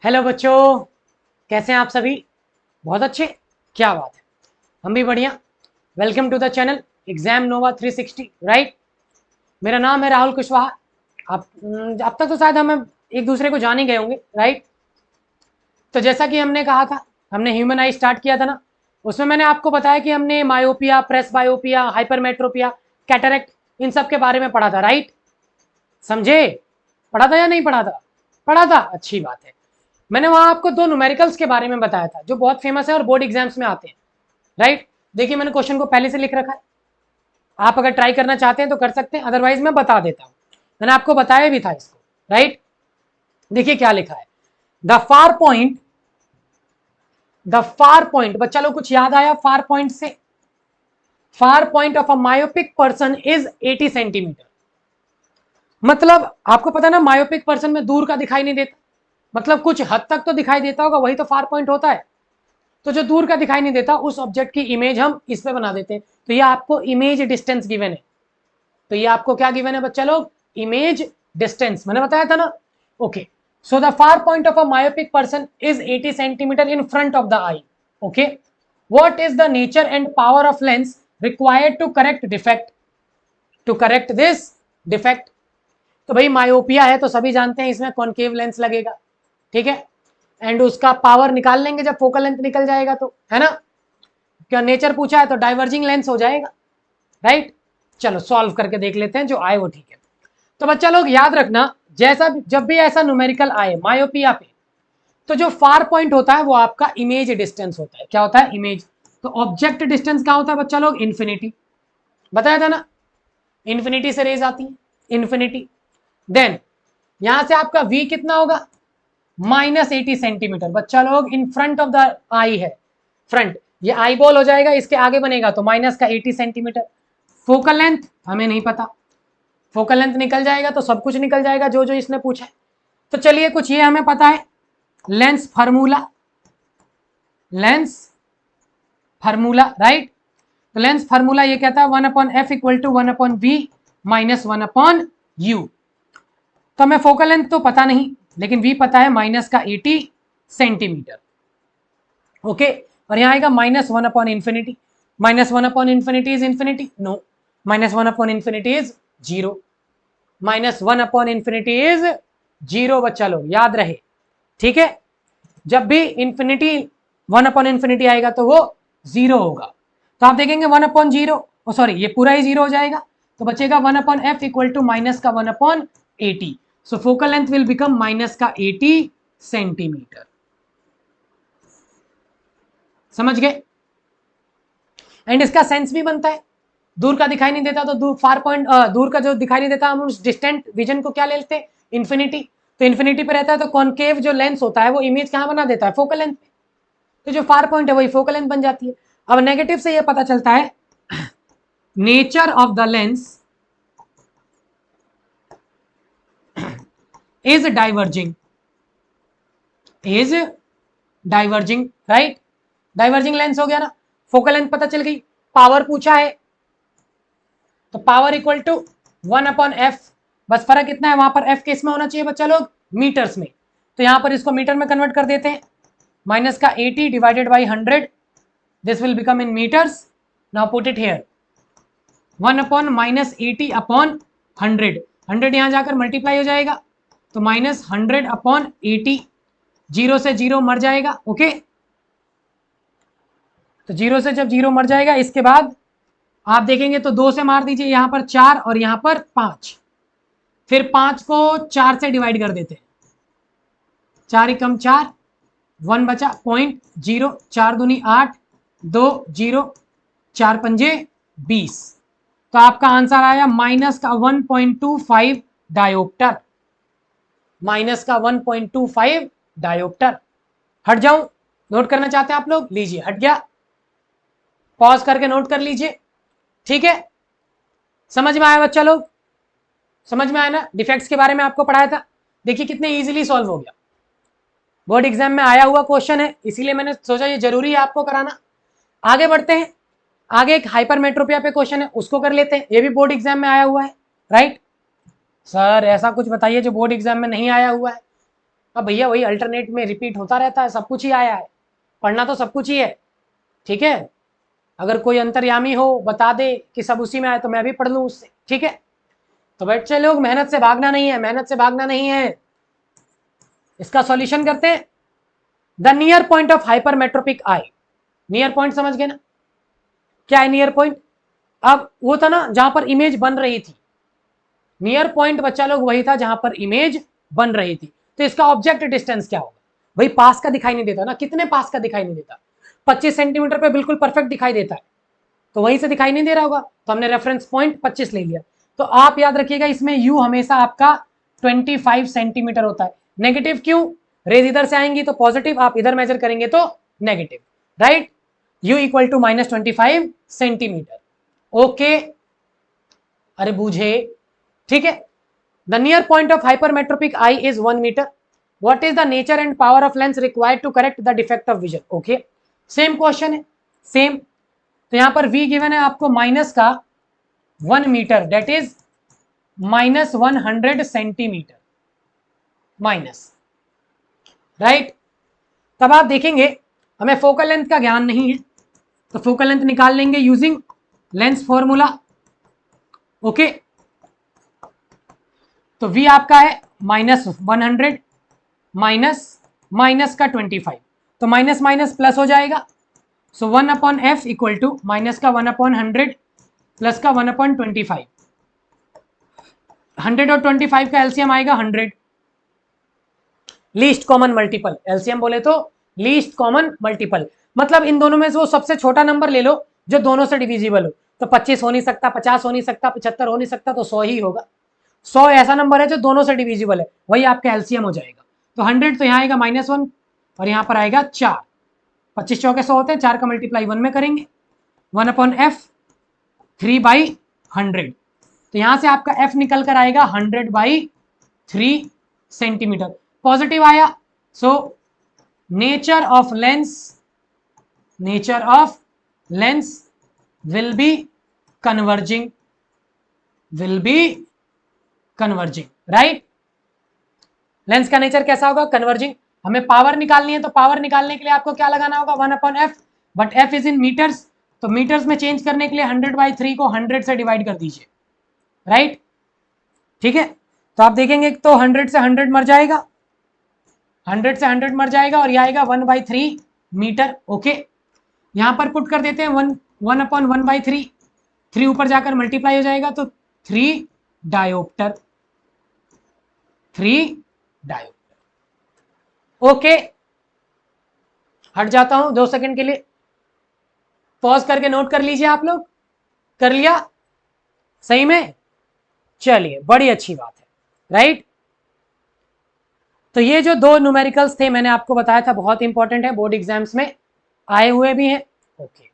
Hello बच्चों, कैसे हैं आप सभी? बहुत अच्छे। क्या बात है, हम भी बढ़िया। Welcome to the channel exam Nova 360, right. मेरा नाम है राहुल कुशवाहा। आप अब तक तो शायद हम एक दूसरे को जान ही गए होंगे, राइट। तो जैसा कि हमने कहा था, हमने ह्यूमन आई स्टार्ट किया था ना, उसमें मैंने आपको बताया कि हमने मायोपिया, प्रेस बायोपिया, हाइपरमेट्रोपिया, कैटरेक्ट, इन सब के बारे में पढ़ा था, राइट। समझे? पढ़ा था या नहीं पढ़ा था? पढ़ा था, अच्छी बात है। मैंने वहां आपको दो न्यूमेरिकल्स के बारे में बताया था जो बहुत फेमस है और बोर्ड एग्जाम्स में आते हैं, राइट। देखिए मैंने क्वेश्चन को पहले से लिख रखा है, आप अगर ट्राई करना चाहते हैं तो कर सकते हैं, अदरवाइज मैं बता देता हूं। मैंने आपको बताया भी था इसको, राइट। देखिए क्या लिखा है, द फार पॉइंट, बच्चा लोग कुछ याद आया फार पॉइंट से? फार point of a myopic person is 80 centimetre. मतलब आपको पता ना, मायोपिक पर्सन में दूर का दिखाई नहीं देता, मतलब कुछ हद तक तो दिखाई देता होगा, वही तो फार पॉइंट होता है। तो जो दूर का दिखाई नहीं देता उस ऑब्जेक्ट की इमेज हम इस पे बना देते हैं। तो ये आपको इमेज डिस्टेंस गिवन है। तो ये आपको क्या गिवन है बच्चा लोग? इमेज डिस्टेंस, मैंने बताया था ना। Okay, so the far point of a myopic person is 80 centimetre in front of the eye. Okay, what is the nature and power of lens required to correct defect, to correct this defect? तो भाई myopia है तो सभी जानते हैं इसमें concave lens लगेगा, ठीक है। एंड उसका पावर निकाल लेंगे जब फोकल लेंथ निकल जाएगा, तो है ना। क्या नेचर पूछा है तो डाइवर्जिंग लेंस हो जाएगा, राइट। चलो सॉल्व करके देख लेते हैं, जो आए वो ठीक है। तो बच्चा लोग याद रखना, जैसा जब भी ऐसा न्यूमेरिकल आए मायोपिया पे, तो जो फार पॉइंट होता है वो आपका इमेज डिस्टेंस होता है। क्या होता है? इमेज। तो ऑब्जेक्ट डिस्टेंस क्या होता है बच्चा लोग? इन्फिनिटी। बताया था ना, इन्फिनिटी से रेज आती है, इन्फिनिटी। देन यहां से आपका v कितना होगा? -80 सेंटीमीटर। बच्चा लोग इन फ्रंट ऑफ द आई है, फ्रंट, ये आई बॉल हो जाएगा, इसके आगे बनेगा तो माइनस का 80 सेंटीमीटर। फोकल लेंथ हमें नहीं पता, फोकल लेंथ निकल जाएगा तो सब कुछ निकल जाएगा जो जो इसने पूछा है। तो चलिए कुछ ये हमें पता है, lens formula, lens formula, right. तो लेंस फार्मूला ये कहता है 1/f equal to 1/v minus 1/u। तो हमें फोकल लेंथ तो पता नहीं, लेकिन v पता है माइनस का 80 सेंटीमीटर। ओके, और यहाँ आएगा -1/इंफिनिटी। -1/इंफिनिटी इज इंफिनिटी? नो, -1/इंफिनिटी इज 0। -1/इंफिनिटी इज 0 बच्चा लोग याद रहे, ठीक है। जब भी इंफिनिटी 1/इंफिनिटी आएगा तो वो 0 होगा। तो आप देखेंगे 1/0, सॉरी ये पूरा ही 0 हो जाएगा, तो बचेगा 1/f इक्वल टू माइनस का 1/80। So focal length will become minus का 80 सेंटीमीटर। समझ गए? एंड इसका सेंस भी बनता है, दूर का दिखाई नहीं देता तो दूर फार पॉइंट, दूर का जो दिखाई नहीं देता हम उस डिस्टेंट विजन को क्या ले लेते हैं? इन्फिनिटी। तो इन्फिनिटी पे रहता है तो कॉनकेव जो लेंस होता है वो इमेज कहाँ बना देता है? फोकल लेंथ पे। तो जो फार पॉइंट है वही फोकल लेंथ बन जाती है। अब नेगेटिव से ये पता चलता है, nature of the lens is diverging, is diverging, right. Diverging lens हो गया ना, फोकल लेंथ पता चल गई। पावर पूछा है तो पावर इक्वल टू 1/f, बस फर्क इतना है, वहां पर f किस में होना चाहिए बच्चा लोग? मीटर्स में। तो यहां पर इसको मीटर में कन्वर्ट कर देते हैं, माइनस का 80 divided by 100, this will become in metres. Now put it here, 1/-80/100, 100 यहां जाकर मल्टीप्लाई हो जाएगा तो -100/80, 0 से 0 मर जाएगा। ओके, तो 0 से जब 0 मर जाएगा इसके बाद आप देखेंगे तो 2 से मार दीजिए, यहां पर 4 और यहां पर 5, फिर 5 को 4 से डिवाइड कर देते हैं, 4 एकम 4, 1 बचा 0.0, 4 दूनी 8, 2 0, 4 पंजे 20। तो आपका आंसर आया माइनस का 1.25 डायोप्टर, माइनस का 1.25 डायोप्टर। हट जाऊं, नोट करना चाहते हैं आप लोग? लीजिए हट गया, पॉज करके नोट कर लीजिए, ठीक है। समझ में आया बच्चा लोग? समझ में आया ना? डिफेक्ट्स के बारे में आपको पढ़ाया था, देखिए कितने इजीली सॉल्व हो गया। बोर्ड एग्जाम में आया हुआ क्वेश्चन है, इसीलिए मैंने सोचा ये जरूरी है आपको कराना। आगे बढ़ते हैं, आगे एक हाइपरमेट्रोपिया पे क्वेश्चन है, उसको कर लेते हैं। ये भी बोर्ड एग्जाम में आया हुआ है, राइट। सर ऐसा कुछ बताइए जो बोर्ड एग्जाम में नहीं आया हुआ है। अब भैया वही अल्टरनेट में रिपीट होता रहता है, सब कुछ ही आया है, पढ़ना तो सब कुछ ही है, ठीक है। अगर कोई अंतर्यामी हो बता दे कि सब उसी में आए तो मैं भी पढ़ लूँ उससे, ठीक है। तो बच्चे लोग मेहनत से भागना नहीं है, मेहनत से भागना नहीं है। इसका सॉल्यूशन करते हैं। The near point of hypermetropic I, near point समझ गए ना, क्या है नियर पॉइंट? अब वो था ना जहां पर इमेज बन रही थी, नियर पॉइंट बच्चा लोग वही था जहां पर इमेज बन रही थी। तो इसका ऑब्जेक्ट डिस्टेंस क्या होगा? वही पास का दिखाई नहीं देता ना, कितने पास का दिखाई नहीं देता? 25 सेंटीमीटर पे बिल्कुल परफेक्ट दिखाई देता है, तो वहीं से दिखाई नहीं दे रहा होगा, तो हमने रेफरेंस पॉइंट 25 ले लिया। तो आप याद रखिएगा इसमें यू हमेशा आपका 25 सेंटीमीटर होता है। नेगेटिव क्यों? रेज इधर से आएंगी तो पॉजिटिव, आप इधर मेजर करेंगे तो negative, right. U equal to -25 centimetre. Okay, अरे बूझे, ठीक है। The near point of hypermetropic eye is 1 metre. What is the nature and power of lens required to correct the defect of vision? Okay, same question है, same. तो यहां पर v given है आपको माइनस का 1 metre, that is -100 centimetre, minus, right. तब आप देखेंगे हमें फोकल लेंथ का ज्ञान नहीं है, तो फोकल लेंथ निकाल लेंगे यूजिंग लेंस फॉर्मूला। ओके, तो v आपका है -100 माइनस का 25, तो माइनस माइनस प्लस हो जाएगा। सो 1/f इक्वल टू माइनस का 1/100 प्लस का 1/25। 100 और 25 का एलसीएम आएगा 100, लीस्ट कॉमन मल्टीपल, एलसीएम बोले तो लीस्ट कॉमन मल्टीपल, मतलब इन दोनों में से वो सबसे छोटा नंबर ले लो जो दोनों से डिविजिबल हो। तो 25 हो नहीं सकता, 50 हो नहीं सकता, 75 हो नहीं सकता, तो 100 ही होगा। 100 ऐसा नंबर है जो दोनों से डिविजिबल है, वही आपका एलसीएम हो जाएगा। तो 100 तो यहाँ आएगा -1 और यहाँ पर आएगा 4, 25 चौके 100 होते हैं, 4 का मल्टीप्लाई 1 में करेंगे, 1/f 3/100। तो यहां से आपका f निकल कर आएगा 100/3 सेंटीमीटर, पॉजिटिव आया। So nature of lens will be converging, right. Lens का नेचर कैसा होगा? कन्वर्जिंग। हमें पावर निकालनी है, तो पावर निकालने के लिए आपको क्या लगाना होगा? 1/f, but f is in metres, तो मीटर्स में चेंज करने के लिए 100/3 को 100 से डिवाइड कर दीजिए, राइट, ठीक है। तो आप देखेंगे तो 100 से 100 मर जाएगा, 100 से 100 मर जाएगा और यह आएगा 1/3 मीटर। ओके, यहां पर पुट कर देते हैं 1/1/3, 3 ऊपर जाकर मल्टीप्लाई हो जाएगा, तो 3 डायोप्टर। ओके, हट जाता हूं 2 सेकंड के लिए, पॉज करके नोट कर लीजिए। आप लोग कर लिया सही में? चलिए, बड़ी अच्छी बात है, राइट। तो ये जो 2 न्यूमेरिकल्स थे मैंने आपको बताया था बहुत इंपॉर्टेंट है, बोर्ड एग्जाम्स में आए हुए भी हैं। ओके,